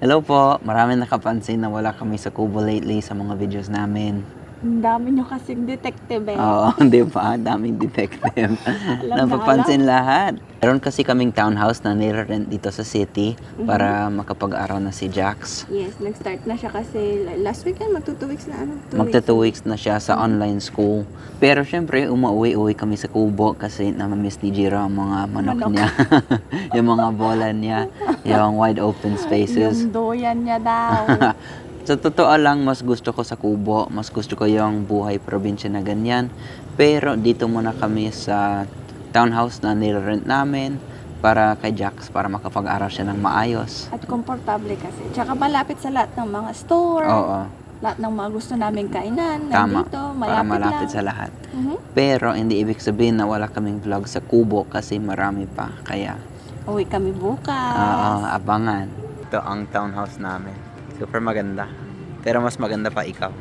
Hello po, maraming nakapansin na wala kami sa Kubo lately sa mga videos namin. Ang dami nyo kasing detective eh. Oo, di ba? Daming detective. Alam na Napapansin lahat. Meron kasi kaming townhouse na nire-rent dito sa city Mhm. para makapag-araw na si Jax. Yes, nag-start na siya kasi last weekend, magto 2 weeks na ano? Magta 2 weeks na siya sa online school. Pero syempre, umuwi-uwi kami sa Kubo kasi namamiss ni Jiro ang mga manok Manok. niya. Yung mga bola niya, yung wide open spaces. Yung doyan niya daw. Sa totoo lang, mas gusto ko sa Kubo. Mas gusto ko yung buhay probinsya na ganyan. Pero dito muna kami sa townhouse na nire-rent namin para kay Jax, para makapag-aral siya ng maayos. At komportable kasi. Tsaka malapit sa lahat ng mga store. Oo, Lahat ng mga gusto naming kainan. tama. Nandito, Para malapit malapit lang. sa lahat. Mhm. Pero hindi ibig sabihin na wala kaming vlog sa Kubo kasi marami pa. Kaya, Uwi kami bukas. abangan. Ito ang townhouse namin. Super maganda. Pero mas maganda pa ikaw.